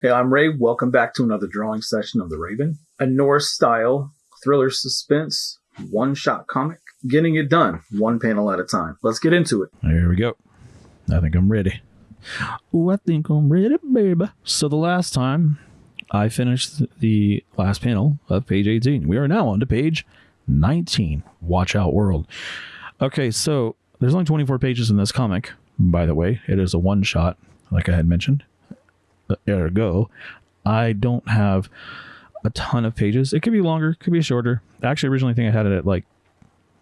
Hey, I'm Ray. Welcome back to another drawing session of The Raven, a Noir style thriller suspense one shot comic, getting it done one panel at a time. Let's get into it. There we go. I think I'm ready. Oh, I think I'm ready, baby. So the last time I finished the last panel of page 18. We are now on to page 19. Watch out, world. Okay, so there's only 24 pages in this comic, by the way. It is a one shot, like I had mentioned. Ergo, I don't have a ton of pages. It could be longer, could be shorter. I actually originally think I had it at like,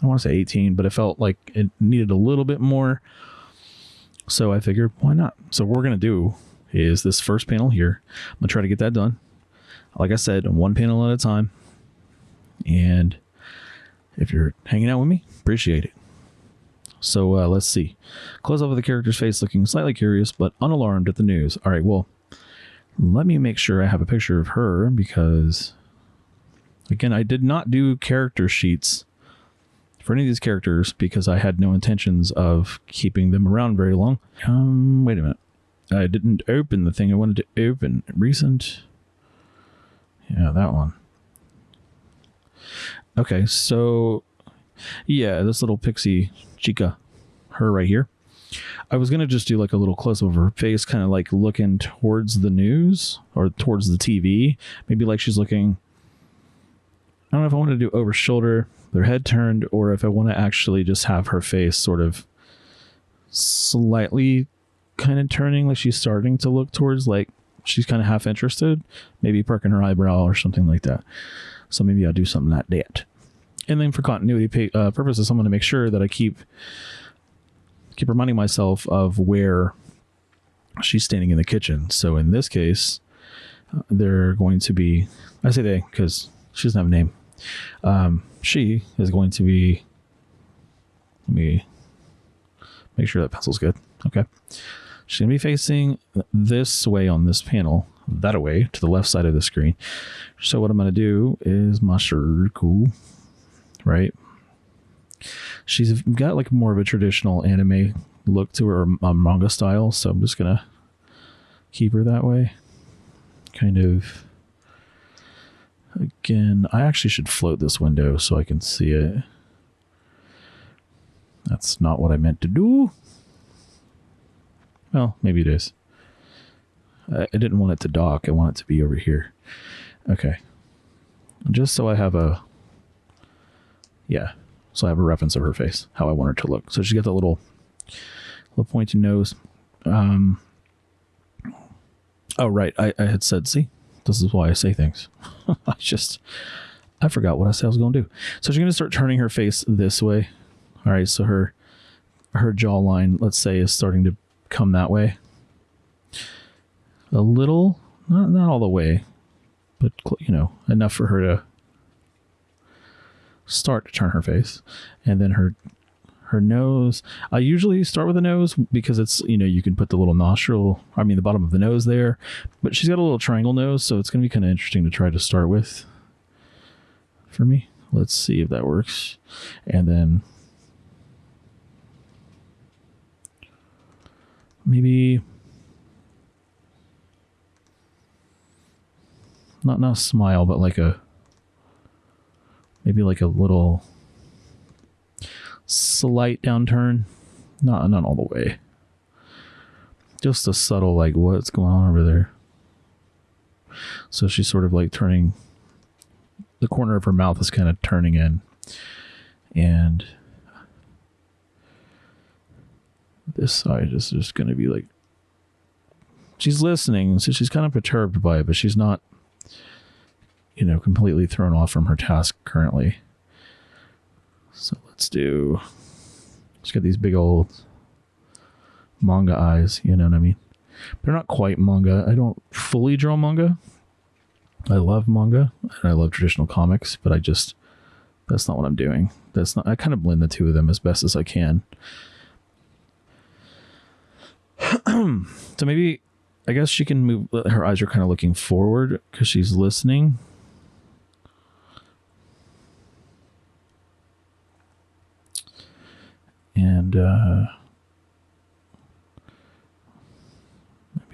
I want to say 18, but it felt like it needed a little bit more. So I figured, why not? So what we're going to do is this first panel here. I'm going to try to get that done. Like I said, one panel at a time. And if you're hanging out with me, appreciate it. So let's see. Close up with the character's face looking slightly curious, but unalarmed at the news. All right, well, let me make sure I have a picture of her because, again, I did not do character sheets for any of these characters because I had no intentions of keeping them around very long. Wait a minute. I didn't open the thing I wanted to open. Recent. Yeah, that one. Okay, so yeah, this little pixie chica, her right here. I was going to just do like a little close up of her face, kind of like looking towards the news or towards the TV. Maybe like she's looking, I don't know if I want to do over shoulder, their head turned, or if I want to actually just have her face sort of slightly kind of turning, like she's starting to look towards, like she's kind of half interested, maybe perking her eyebrow or something like that. So maybe I'll do something like that. And then for continuity purposes, I'm going to make sure that I keep reminding myself of where she's standing in the kitchen. So in this case, they're going to be, I say they because she doesn't have a name. She is going to be, let me make sure that pencil's good. Okay. She's going to be facing this way on this panel, that way to the left side of the screen. So what I'm going to do is my circle, right? She's got like more of a traditional anime look to her, manga style. So I'm just going to keep her that way. Kind of. Again, I actually should float this window so I can see it. That's not what I meant to do. Well, maybe it is. I didn't want it to dock. I want it to be over here. Okay. Just so I have a... Yeah. So I have a reference of her face, how I want her to look. So she's got the little pointy nose. Oh, right. I had said, see, this is why I say things. I forgot what I said I was going to do. So she's going to start turning her face this way. All right. So her jawline, let's say, is starting to come that way. A little, not all the way, but, you know, enough for her to start to turn her face. And then her nose, I usually start with the nose because it's, you know, you can put the little nostril, the bottom of the nose there, but she's got a little triangle nose, so it's going to be kind of interesting to try to start with for me. Let's see if that works. And then maybe not a smile, but like maybe like a little slight downturn. Not all the way. Just a subtle, like, what's going on over there? So she's sort of like turning, the corner of her mouth is kind of turning in. And this side is just going to be like, she's listening, so she's kind of perturbed by it, but she's not, you know, completely thrown off from her task currently. So let's do, she's got these big old manga eyes, you know what I mean? They're not quite manga. I don't fully draw manga. I love manga and I love traditional comics, but that's not what I'm doing. I kind of blend the two of them as best as I can. So maybe, I guess she can move, her eyes are kind of looking forward because she's listening. And maybe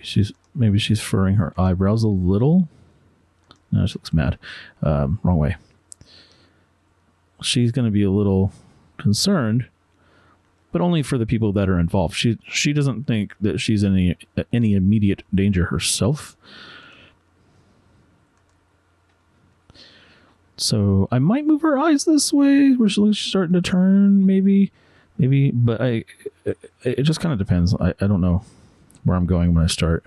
she's maybe she's furrowing her eyebrows a little. No, she looks mad. Wrong way. She's going to be a little concerned, but only for the people that are involved. She doesn't think that she's in any immediate danger herself. So I might move her eyes this way, where she's starting to turn, maybe, but it just kind of depends. I don't know where I'm going when I start.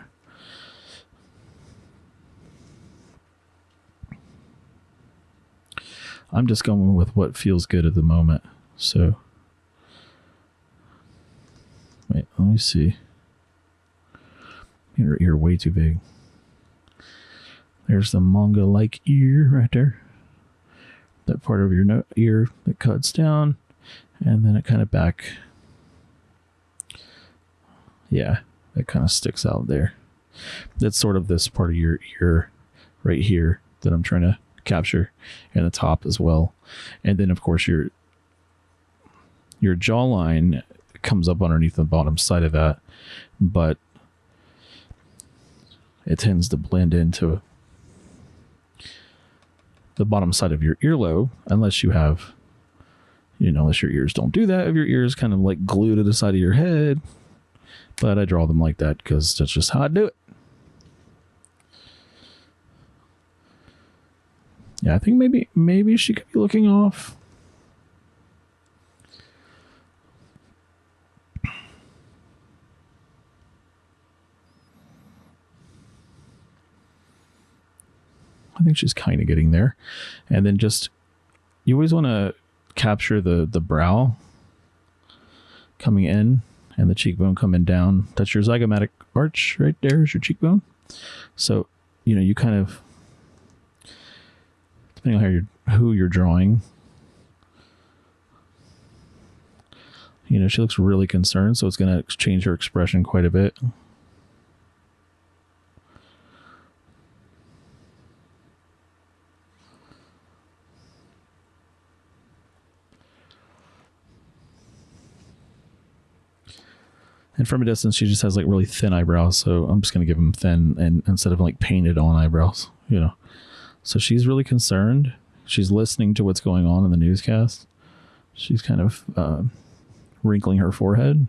I'm just going with what feels good at the moment. So, wait, let me see. Your ear way too big. There's the manga-like ear right there. That part of your ear that cuts down, and then it kind of back. Yeah, it kind of sticks out there. That's sort of this part of your ear right here that I'm trying to capture, and the top as well. And then of course your jawline comes up underneath the bottom side of that, but it tends to blend into the bottom side of your earlobe, unless you have, unless your ears don't do that, if your ears kind of like glued to the side of your head. But I draw them like that because that's just how I do it. Yeah, I think maybe she could be looking off. I think she's kind of getting there. And then you always want to capture the brow coming in and the cheekbone coming down. That's your zygomatic arch right there is your cheekbone. So, you kind of, depending on who you're drawing, she looks really concerned, so it's going to change her expression quite a bit. And from a distance, she just has like really thin eyebrows. So I'm just going to give them thin and instead of like painted on eyebrows, So she's really concerned. She's listening to what's going on in the newscast. She's kind of wrinkling her forehead.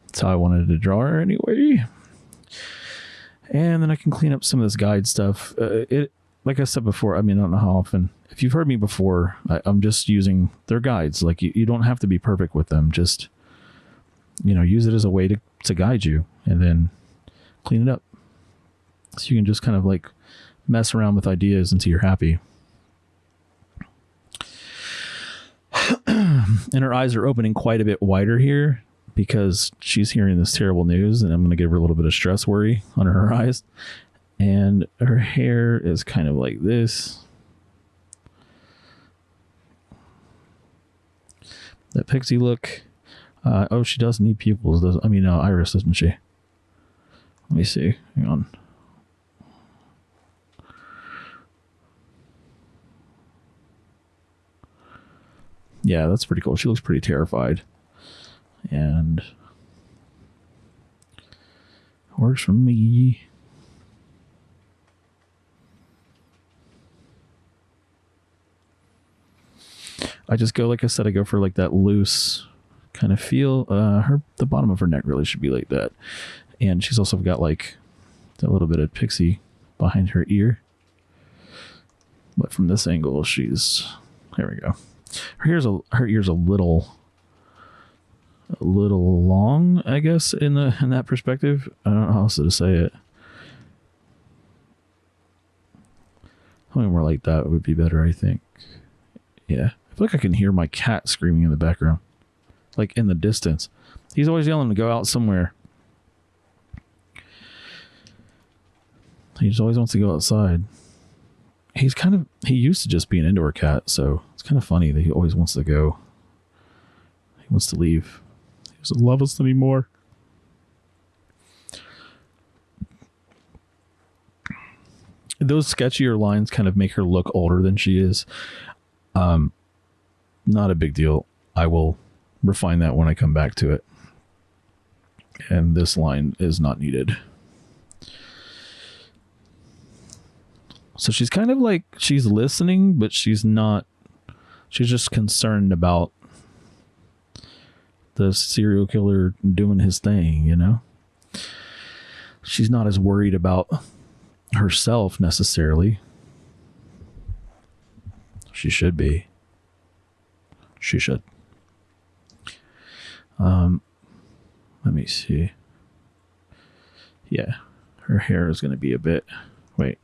That's how I wanted to draw her anyway. And then I can clean up some of this guide stuff. Like I said before, I don't know how often. If you've heard me before, I'm just using their guides. Like you don't have to be perfect with them. Just use it as a way to guide you, and then clean it up. So you can just kind of like mess around with ideas until you're happy. And her eyes are opening quite a bit wider here because she's hearing this terrible news, and I'm going to give her a little bit of stress worry under her eyes. And her hair is kind of like this. That pixie look. She does need pupils. Iris, doesn't she? Let me see. Hang on. Yeah, that's pretty cool. She looks pretty terrified. And works for me. I just go, like I said, I go for like that loose kind of feel. The bottom of her neck really should be like that. And she's also got like a little bit of pixie behind her ear. But from this angle, there we go. Her ear's a little long, I guess, in that perspective. I don't know how else to say it. Something more like that would be better, I think. Yeah. I feel like I can hear my cat screaming in the background. Like in the distance. He's always yelling to go out somewhere. He just always wants to go outside. He used to just be an indoor cat, so it's kind of funny that he always wants to go. He wants to leave. He doesn't love us anymore. Those sketchier lines kind of make her look older than she is. Not a big deal. I will refine that when I come back to it. And this line is not needed. So she's kind of like, she's listening, but she's not, she's just concerned about the serial killer doing his thing, you know? She's not as worried about herself necessarily. She should be. She should. Let me see. Yeah, her hair is going to be a bit. Wait,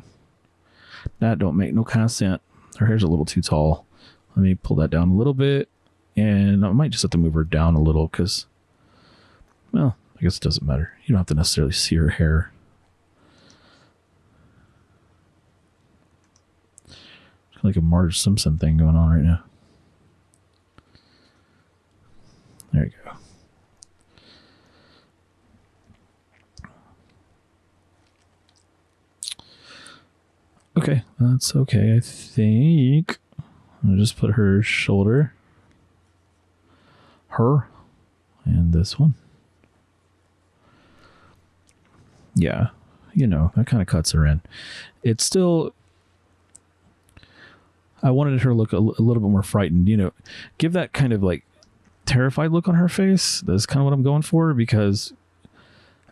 that don't make no kind of sense. Her hair's a little too tall. Let me pull that down a little bit, and I might just have to move her down a little because, well, I guess it doesn't matter. You don't have to necessarily see her hair. It's like a Marge Simpson thing going on right now. There you go. Okay, that's okay, I think. I'll just put her shoulder. Her. And this one. Yeah, you know, that kind of cuts her in. It's still... I wanted her to look a little bit more frightened, you know. Give that kind of like terrified look on her face. That's kind of what I'm going for, because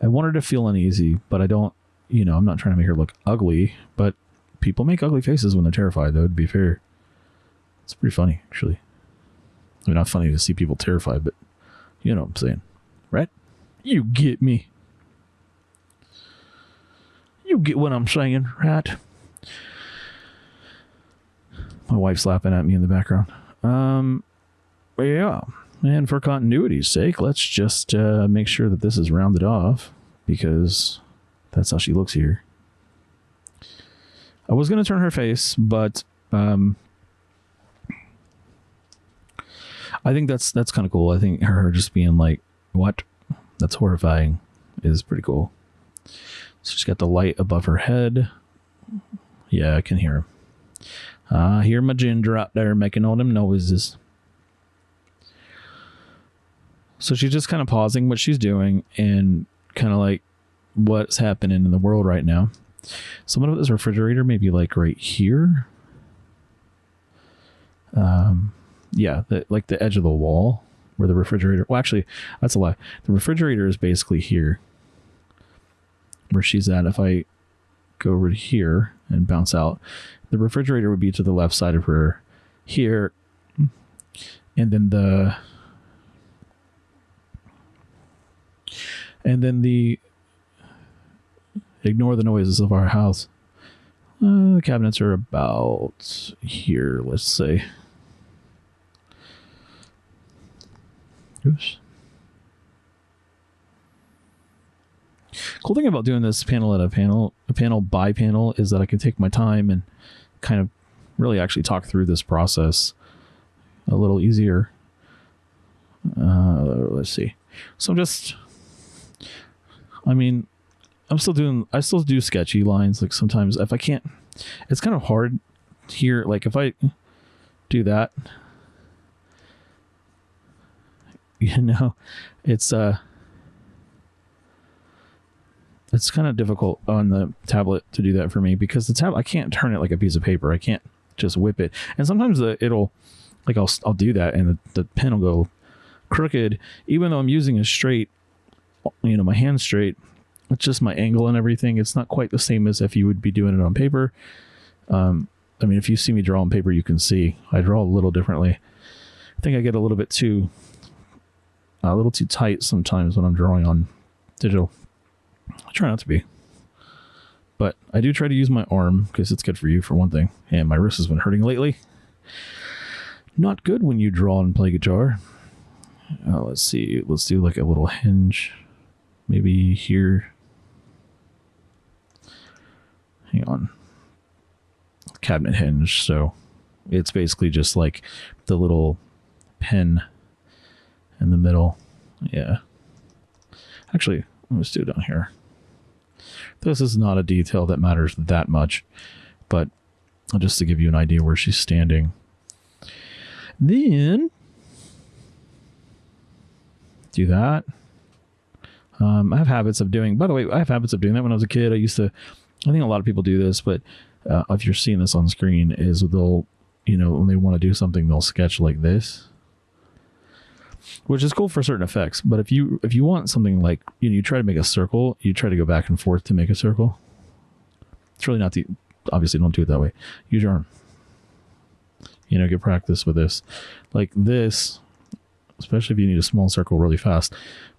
I want her to feel uneasy, but I don't, you know, I'm not trying to make her look ugly, but people make ugly faces when they're terrified, though, to be fair. It's pretty funny, actually. I mean, not funny to see people terrified, but you know what I'm saying, right? You get me. You get what I'm saying, right? My wife's laughing at me in the background. Yeah. And for continuity's sake, let's just make sure that this is rounded off, because that's how she looks here. I was going to turn her face, but I think that's kind of cool. I think her just being like, what? That's horrifying is pretty cool. So she's got the light above her head. Yeah, I can hear him. I hear my ginger out there making all them noises. So she's just kind of pausing what she's doing and kind of like what's happening in the world right now. So I'm going to put this refrigerator maybe like right here. Yeah, like the edge of the wall where the refrigerator... Well, actually, that's a lie. The refrigerator is basically here where she's at. If I go over to here and bounce out, the refrigerator would be to the left side of her here. And then the ignore the noises of our house. The cabinets are about here, let's say. Oops. Cool thing about doing this panel at a panel by panel, is that I can take my time and kind of really actually talk through this process a little easier. Let's see. So I still do sketchy lines. Like sometimes if I can't, it's kind of hard here. Like if I do that, you know, it's kind of difficult on the tablet to do that for me, because the tablet, I can't turn it like a piece of paper. I can't just whip it. And sometimes it'll, like I'll do that and the pen will go crooked, even though I'm using a straight, you know, my hand straight. It's just my angle and everything. It's not quite the same as if you would be doing it on paper. I mean, if you see me draw on paper, you can see I draw a little differently. I think I get a little too tight sometimes when I'm drawing on digital. I try not to be, but I do try to use my arm because it's good for you, for one thing. And my wrist has been hurting lately. Not good when you draw and play guitar. Let's see. Let's do like a little hinge, maybe here. Hang on. Cabinet hinge. So it's basically just like the little pen in the middle. Yeah. Actually, let's do it down here. This is not a detail that matters that much, but just to give you an idea where she's standing. Then do that. I have habits of doing, by the way, I have habits of doing that when I was a kid. I think a lot of people do this, but if you're seeing this on screen, is they'll, when they want to do something, they'll sketch like this, which is cool for certain effects. But if you want something like, you try to make a circle, you try to go back and forth to make a circle. It's really not obviously don't do it that way. Use your arm. Get practice with this. Like this, especially if you need a small circle really fast.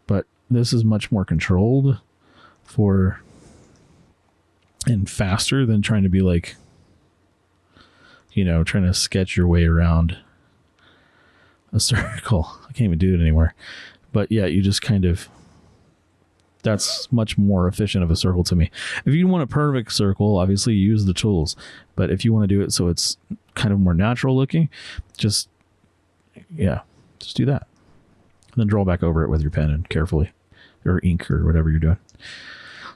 But this is much more controlled and faster than trying to be like, trying to sketch your way around a circle. I can't even do it anymore. But yeah, you just that's much more efficient of a circle to me. If you want a perfect circle, obviously use the tools. But if you want to do it so it's kind of more natural looking, just do that. And then draw back over it with your pen and carefully, or ink or whatever you're doing.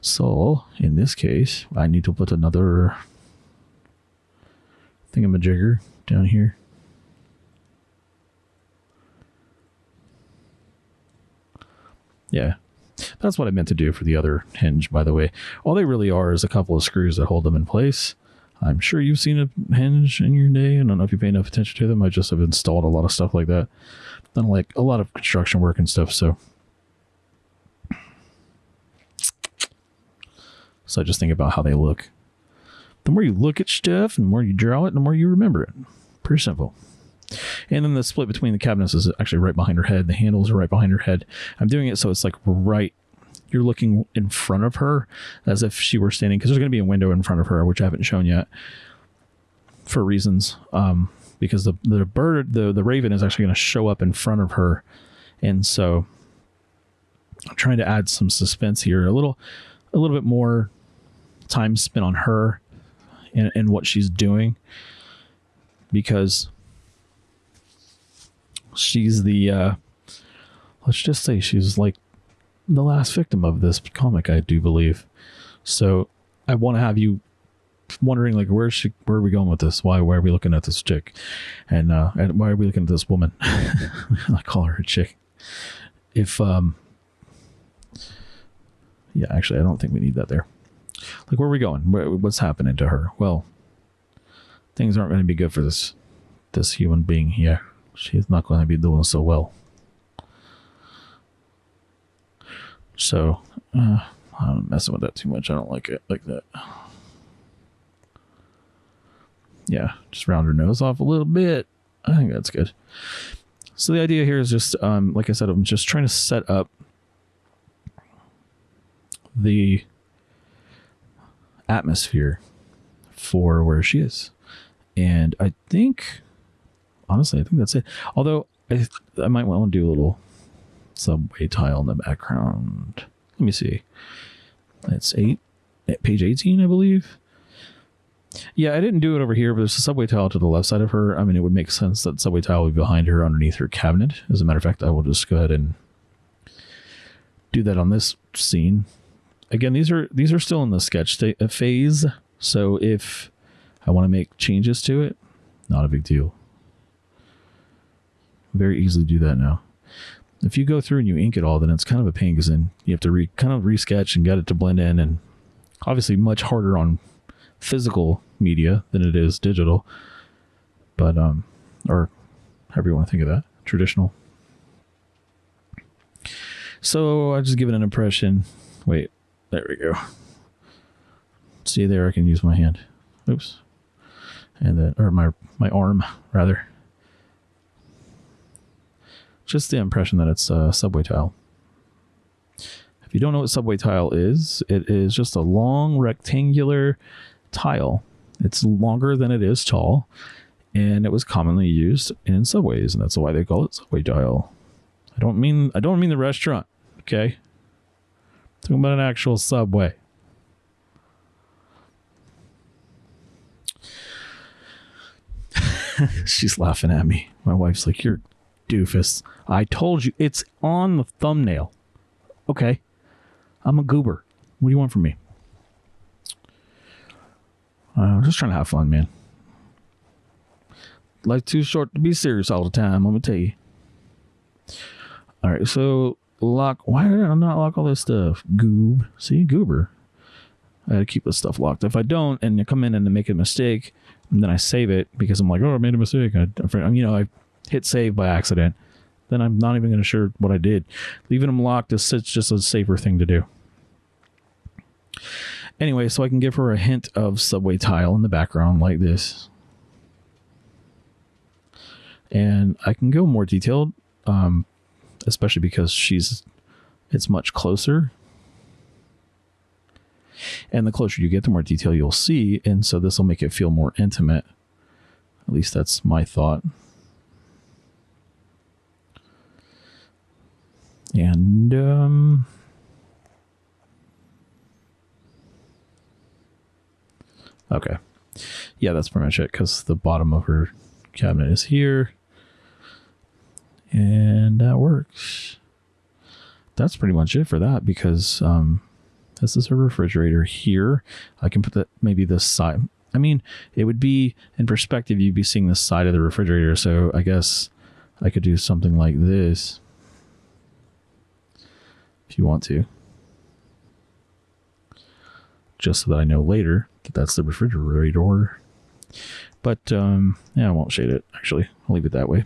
So in this case, I need to put another thingamajigger down here. Yeah, that's what I meant to do for the other hinge, by the way. All they really are is a couple of screws that hold them in place. I'm sure you've seen a hinge in your day. I don't know if you pay enough attention to them. I just have installed a lot of stuff like that. Done like a lot of construction work and stuff, so I just think about how they look. The more you look at stuff and the more you draw it, the more you remember it. Pretty simple. And then the split between the cabinets is actually right behind her head. The handles are right behind her head. I'm doing it so it's like you're looking in front of her as if she were standing, because there's going to be a window in front of her, which I haven't shown yet for reasons. Because the raven is actually going to show up in front of her. And so I'm trying to add some suspense here, a little bit more time spent on her and what she's doing, because she's let's just say she's like the last victim of this comic, I do believe. So I want to have you wondering, like, where are we going with this? Why are we looking at this chick? And why are we looking at this woman? I call her a chick. Yeah, actually, I don't think we need that there. Like, where are we going? What's happening to her? Well, things aren't going to be good for this human being here. She's not going to be doing so well. So, I'm messing with that too much. I don't like it like that. Yeah, just round her nose off a little bit. I think that's good. So the idea here is just, like I said, I'm just trying to set up the atmosphere for where she is. And I think, honestly, I think that's it. Although I might want to do a little subway tile in the background. Let me see. That's page 18, I believe. Yeah, I didn't do it over here, but there's a subway tile to the left side of her. I mean, it would make sense that subway tile would be behind her underneath her cabinet. As a matter of fact, I will just go ahead and do that on this scene. Again, these are still in the sketch phase, so if I want to make changes to it, not a big deal. Very easily do that now. If you go through and you ink it all, then it's kind of a pain, because then you have to kind of resketch and get it to blend in, and obviously much harder on physical media than it is digital, but or however you want to think of that, traditional. So I just give it an impression. Wait, there we go. See there, I can use my hand. Oops. And then, or my arm rather. Just the impression that it's a subway tile. If you don't know what subway tile is, it is just a long rectangular tile. It's longer than it is tall, and it was commonly used in subways, and that's why they call it subway tile. I don't mean the restaurant, okay? I'm talking about an actual subway. She's laughing at me. My wife's like, "You're doofus. I told you, it's on the thumbnail." Okay. I'm a goober. What do you want from me? I'm just trying to have fun, man. Life's too short to be serious all the time, I'm gonna tell you. All right, so lock. Why did I not lock all this stuff? Goob. See, goober. I gotta keep this stuff locked. If I don't, and you come in and make a mistake, and then I save it because I'm like, oh, I made a mistake. I hit save by accident. Then I'm not even going to sure what I did. Leaving them locked is just a safer thing to do. Anyway, so I can give her a hint of subway tile in the background like this. And I can go more detailed, especially because it's much closer. And the closer you get, the more detail you'll see. And so this will make it feel more intimate. At least that's my thought. And okay. Yeah, that's pretty much it, because the bottom of her cabinet is here. And that works. That's pretty much it for that, because this is her refrigerator here. I can put that maybe this side. I mean, it would be in perspective, you'd be seeing the side of the refrigerator. So I guess I could do something like this if you want to. Just so that I know later that that's the refrigerator. But yeah, I won't shade it, actually. I'll leave it that way.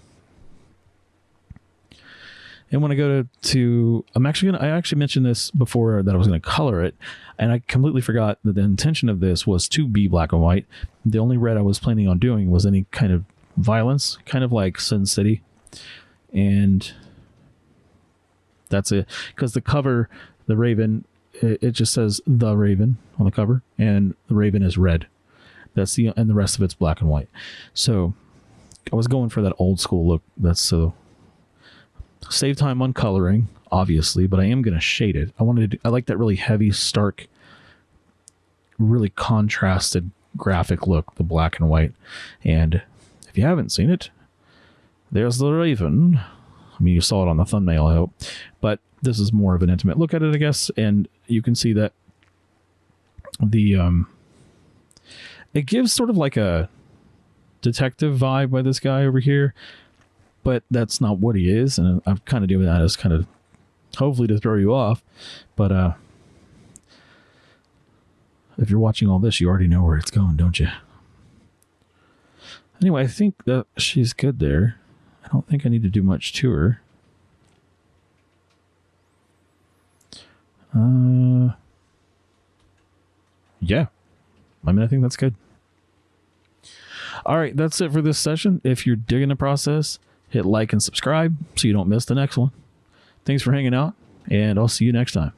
And when I go to I actually mentioned this before that I was going to color it, and I completely forgot that the intention of this was to be black and white. The only red I was planning on doing was any kind of violence, kind of like Sin City. And that's it. Because the cover, the Raven, it just says The Raven on the cover, and the Raven is red. And the rest of it's black and white. So I was going for that old school look. That's so save time on coloring, obviously, but I am going to shade it. I like that really heavy, stark, really contrasted graphic look, the black and white. And if you haven't seen it, there's the Raven. I mean, you saw it on the thumbnail, I hope. But this is more of an intimate look at it, I guess. And you can see that it gives sort of like a detective vibe by this guy over here. But that's not what he is, and I'm kind of doing that as kind of hopefully to throw you off. But if you're watching all this, you already know where it's going, don't you? Anyway, I think that she's good there. I don't think I need to do much to her. Yeah. I mean, I think that's good. All right, that's it for this session. If you're digging the process, hit like and subscribe so you don't miss the next one. Thanks for hanging out, and I'll see you next time.